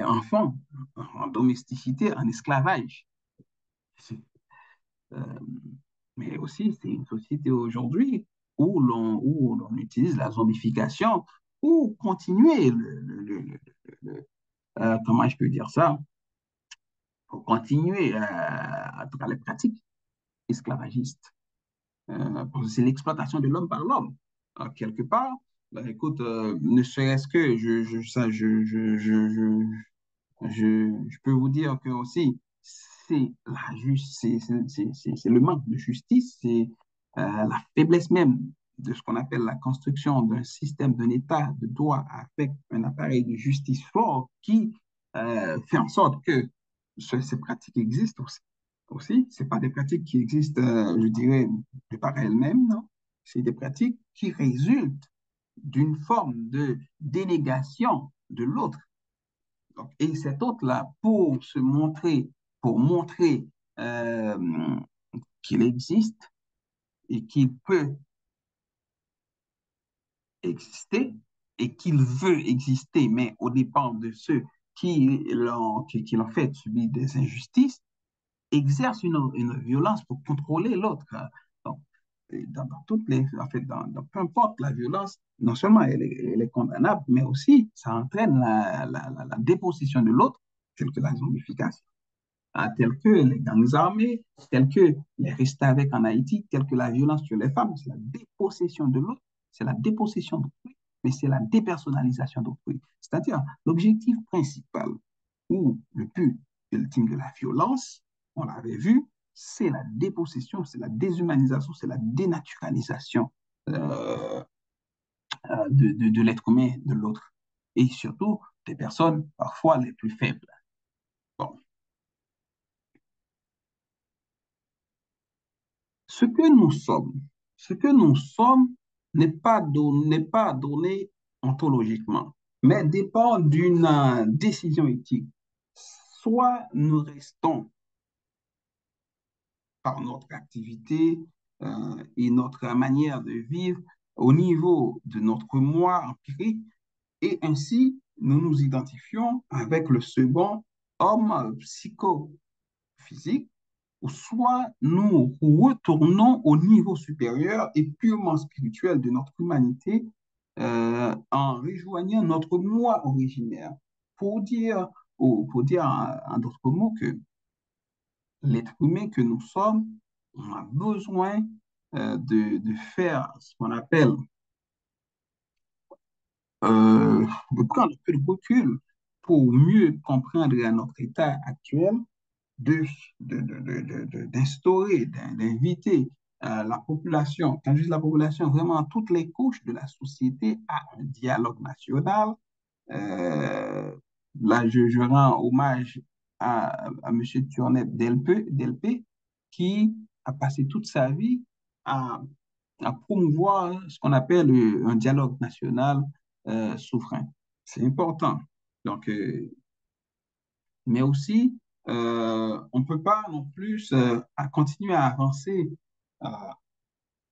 enfants en domesticité, en esclavage. Euh, mais aussi, c'est une société aujourd'hui où l'on utilise la zombification pour continuer comment je peux dire ça, pour continuer à travers les pratiques esclavagistes. Parce que c'est l'exploitation de l'homme par l'homme. Quelque part, ben, écoute, ne serait-ce que je peux vous dire que aussi, c'est le manque de justice, c'est la faiblesse même de ce qu'on appelle la construction d'un système, d'un État de droit avec un appareil de justice fort qui fait en sorte que ces pratiques existent aussi. Ce pas des pratiques qui existent, je dirais, de par elles-mêmes, non. C'est des pratiques qui résultent d'une forme de dénégation de l'autre. Donc, et cet autre-là, pour montrer euh, qu'il existe et qu'il peut exister et qu'il veut exister, mais au dépend de ceux qui l'ont fait subir des injustices, exerce une violence pour contrôler l'autre. Donc, dans toutes les, en fait, dans peu importe la violence, non seulement elle est condamnable, mais aussi ça entraîne la dépossession de l'autre, telle que la zombification, telle que les gangs armés, telle que les restés avec en Haïti, telle que la violence sur les femmes, c'est la dépossession de l'autre, c'est la dépossession d'autrui, mais c'est la dépersonnalisation d'autrui. C'est-à-dire l'objectif principal ou le but ultime de la violence, on l'avait vu, c'est la dépossession, c'est la déshumanisation, c'est la dénaturalisation euh, de l'être humain, de l'autre. Et surtout, des personnes parfois les plus faibles. Bon. Ce que nous sommes, ce que nous sommes n'est pas donné ontologiquement, mais dépend d'une décision éthique. Soit nous restons par notre activité et notre manière de vivre au niveau de notre moi empirique, et ainsi nous nous identifions avec le second homme psychophysique, ou soit nous retournons au niveau supérieur et purement spirituel de notre humanité en rejoignant notre moi originaire. Pour dire en d'autres mots que l'être humain que nous sommes, on a besoin de faire ce qu'on appelle, de prendre un peu de recul pour mieux comprendre notre état actuel, de, d'instaurer, d'inviter la population, quand je dis la population, vraiment toutes les couches de la société à un dialogue national. Euh, Là, je rends hommage à M. Turnet Delpé, qui a passé toute sa vie à, à promouvoir ce qu'on appelle un dialogue national souverain. C'est important. Donc, mais aussi, on ne peut pas non plus à continuer à avancer euh,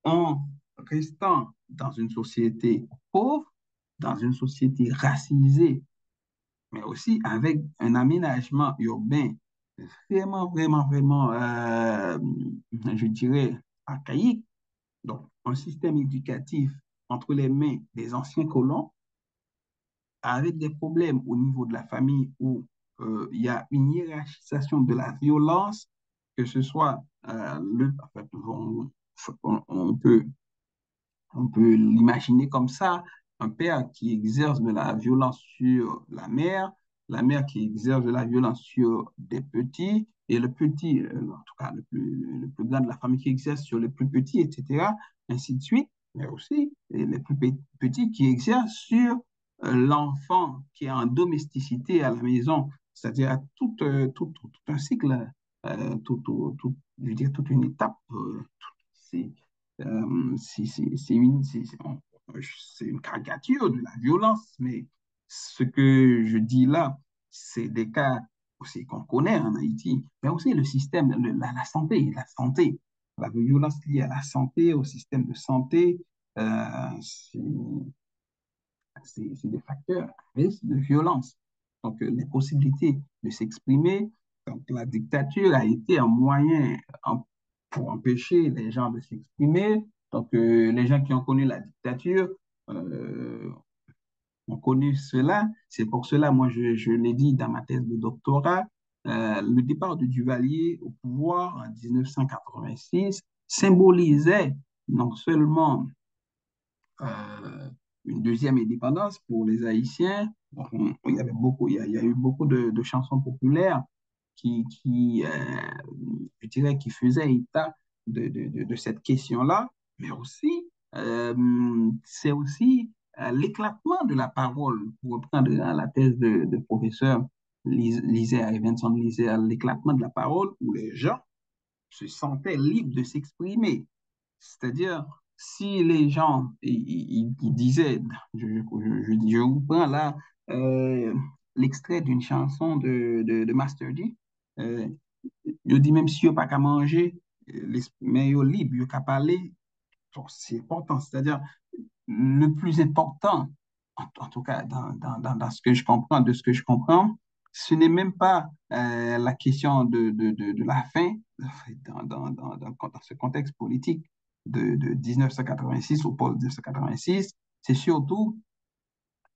en restant dans une société pauvre, dans une société racisée, mais aussi avec un aménagement urbain vraiment, je dirais, archaïque. Donc, un système éducatif entre les mains des anciens colons, avec des problèmes au niveau de la famille où il y a une hiérarchisation de la violence, que ce soit en fait, on peut on peut l'imaginer comme ça, un père qui exerce de la violence sur la mère qui exerce de la violence sur des petits, et le petit, en tout cas le plus grand de la famille qui exerce sur les plus petits, etc., ainsi de suite, mais aussi les plus petits qui exercent sur l'enfant qui est en domesticité à la maison, c'est-à-dire tout un cycle, je veux dire, toute une étape. C'est c'est une caricature de la violence, mais ce que je dis là, c'est des cas aussi qu'on connaît en Haïti, mais aussi le système, la violence liée à la santé, au système de santé, c'est c'est des facteurs à risque de violence. Donc, les possibilités de s'exprimer, donc la dictature a été un moyen pour empêcher les gens de s'exprimer. Donc, les gens qui ont connu la dictature euh, ont connu cela. C'est pour cela, moi, je l'ai dit dans ma thèse de doctorat, le départ de Duvalier au pouvoir en 1986 symbolisait non seulement une deuxième indépendance pour les Haïtiens. Donc, il y avait beaucoup, il y a eu beaucoup de chansons populaires qui je dirais, qui faisaient état de cette question-là, mais aussi C'est aussi l'éclatement de la parole, pour reprendre la thèse de professeur Lisère, Evenson Lisère, l'éclatement de la parole où les gens se sentaient libres de s'exprimer. C'est-à-dire, si les gens ils disaient, je vous prends là euh, l'extrait d'une chanson de Master D, euh, je dis même si vous pas qu'à manger, mais vous libre, vous qu'à parler, donc c'est important. C'est-à-dire, le plus important, en tout cas dans ce que je comprends, de ce que je comprends, ce n'est même pas la question de la faim dans ce contexte politique de 1986 au post-1986, c'est surtout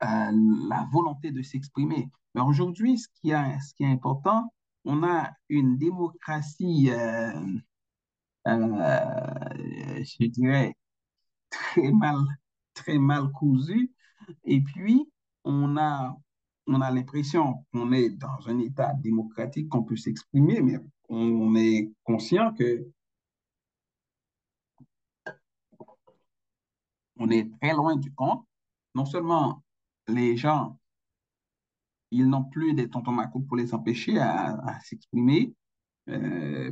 la volonté de s'exprimer. Mais aujourd'hui, ce qui est important, on a une démocratie, je dirais, très mal, très mal cousue. Et puis, on a, on a l'impression qu'on est dans un État démocratique, qu'on peut s'exprimer, mais on est conscient que on est très loin du compte. Non seulement les gens, ils n'ont plus des tontons macoutes pour les empêcher à s'exprimer,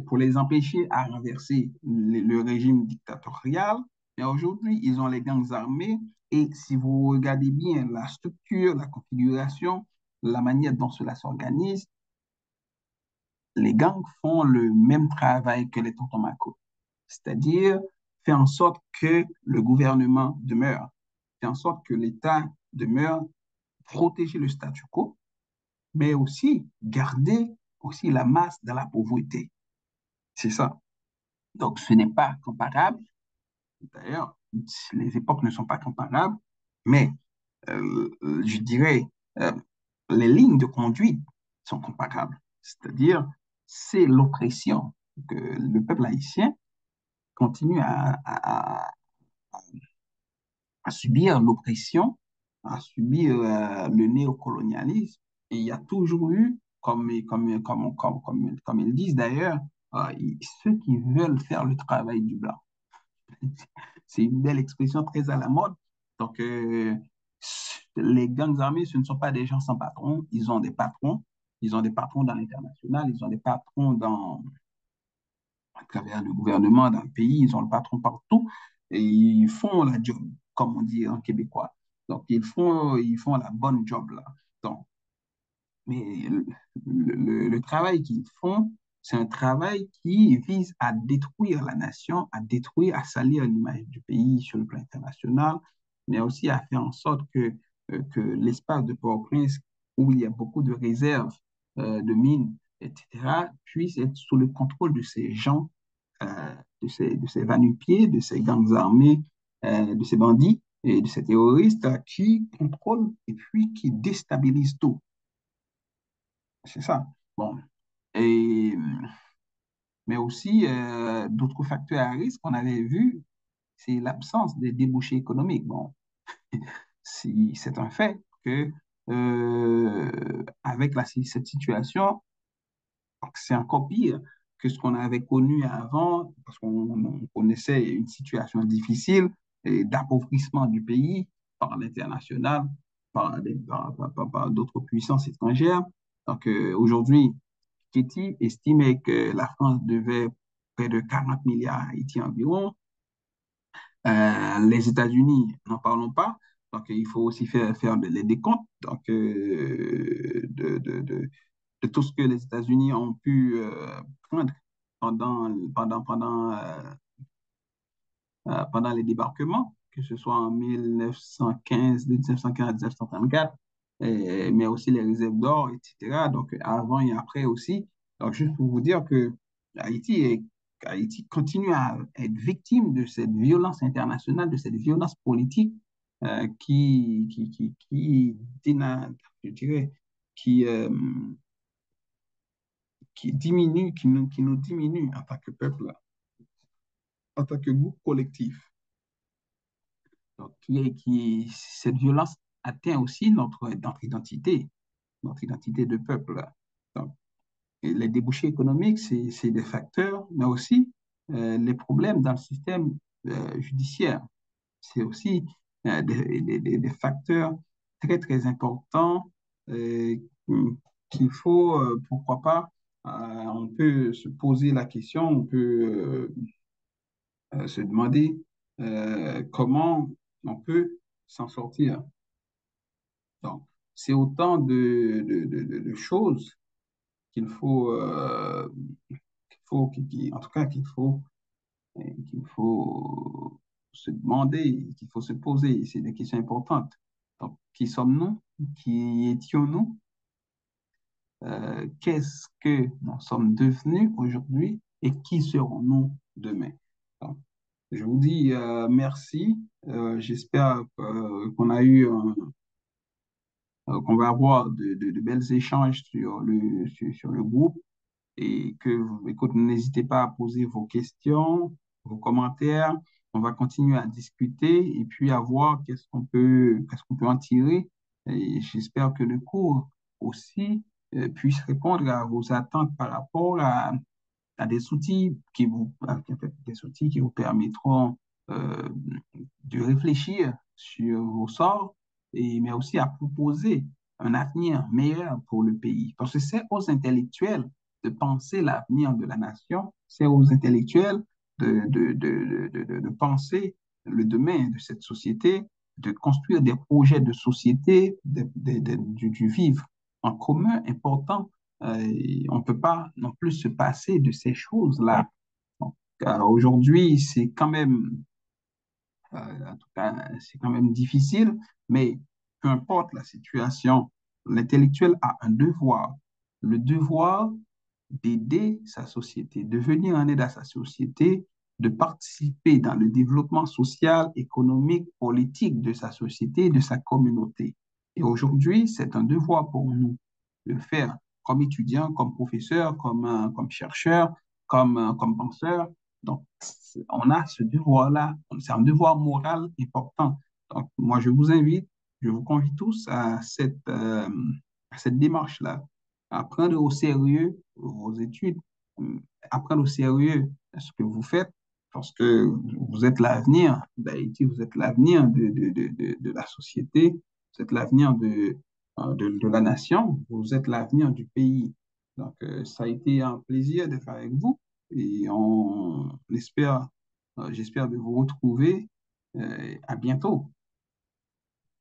pour les empêcher à renverser le régime dictatorial. Mais aujourd'hui, ils ont les gangs armés et si vous regardez bien la structure, la configuration, la manière dont cela s'organise, les gangs font le même travail que les tontons macoutes, c'est-à-dire faire en sorte que le gouvernement demeure, faire en sorte que l'État demeure, protéger le statu quo, mais aussi garder aussi la masse dans la pauvreté. C'est ça. Donc, ce n'est pas comparable. D'ailleurs, les époques ne sont pas comparables, mais je dirais, euh, les lignes de conduite sont comparables. C'est-à-dire, c'est l'oppression que le peuple haïtien continue à subir l'oppression, à subir le néocolonialisme. Et il y a toujours eu, comme ils disent d'ailleurs, ceux qui veulent faire le travail du blanc. C'est une belle expression très à la mode. Donc, les gangs armés, ce ne sont pas des gens sans patron. Ils ont des patrons. Ils ont des patrons dans l'international. Ils ont des patrons à travers le gouvernement, dans le pays. Ils ont le patron partout. Et ils font la job, comme on dit en québécois. Donc, ils font la bonne job là. Donc, mais le travail qu'ils font, c'est un travail qui vise à détruire la nation, à détruire, à salir l'image du pays sur le plan international, mais aussi à faire en sorte que l'espace de Port-au-Prince, où il y a beaucoup de réserves de mines, etc., puisse être sous le contrôle de ces gens, de ces va-nu-pieds, de ces gangs armés, de ces bandits et de ces terroristes qui contrôlent et puis qui déstabilisent tout. C'est ça. Bon. Et, mais aussi, d'autres facteurs à risque qu'on avait vu, c'est l'absence des débouchés économiques. Bon, si, c'est un fait que avec cette situation, c'est encore pire que ce qu'on avait connu avant, parce qu'on connaissait une situation difficile et d'appauvrissement du pays par l'international, par d'autres puissances étrangères. Donc aujourd'hui, Ketty estimait que la France devait près de 40 milliards à Haïti environ. Les États-Unis, n'en parlons pas. Donc, il faut aussi faire les décomptes donc, de tout ce que les États-Unis ont pu prendre pendant les débarquements, que ce soit en 1915, 1915, 1934, mais aussi les réserves d'or, etc. Donc, avant et après aussi. Donc, juste pour vous dire que Haïti, Haïti continue à être victime de cette violence internationale, de cette violence politique je dirais, qui, euh, qui diminue, qui nous diminue en tant que peuple, en tant que groupe collectif. Donc, cette violence atteint aussi notre identité de peuple. Donc, et les débouchés économiques, c'est des facteurs, mais aussi les problèmes dans le système judiciaire. c'est aussi des facteurs très, très importants euh, qu'il faut, pourquoi pas, on peut se poser la question, on peut se demander comment on peut s'en sortir. Donc, c'est autant de choses qu'il faut, en tout cas, qu'il faut se demander, qu'il faut se poser. C'est des questions importantes. Donc, qui sommes-nous? Qui étions-nous? Qu'est-ce que nous sommes devenus aujourd'hui et qui serons-nous demain? Donc, je vous dis merci. J'espère qu'on a eu qu'on va avoir de belles échanges sur le groupe et écoute, n'hésitez pas à poser vos questions, vos commentaires. On va continuer à discuter et puis à voir qu'est-ce qu'on peut en tirer. Et j'espère que le cours aussi puisse répondre à vos attentes par rapport à des outils des outils qui vous permettront euh, de réfléchir sur vos sorts, mais aussi à proposer un avenir meilleur pour le pays. Parce que c'est aux intellectuels de penser l'avenir de la nation, c'est aux intellectuels de penser le demain de cette société, de construire des projets de société, du vivre en commun important. On ne peut pas non plus se passer de ces choses-là. Donc, aujourd'hui, c'est quand même en tout cas, c'est quand même difficile, mais peu importe la situation, l'intellectuel a un devoir. Le devoir d'aider sa société, de venir en aide à sa société, de participer dans le développement social, économique, politique de sa société, de sa communauté. Et aujourd'hui, c'est un devoir pour nous de le faire comme étudiant, comme professeur, comme chercheur, comme penseur. Donc, on a ce devoir-là, c'est un devoir moral important. Donc, moi, je vous invite, je vous convie tous à cette démarche-là, à prendre au sérieux vos études, euh, à prendre au sérieux ce que vous faites, parce que vous êtes l'avenir d'Haïti, vous êtes l'avenir de la société, vous êtes l'avenir de la nation, vous êtes l'avenir du pays. Donc, ça a été un plaisir d'être avec vous et j'espère de vous retrouver à bientôt.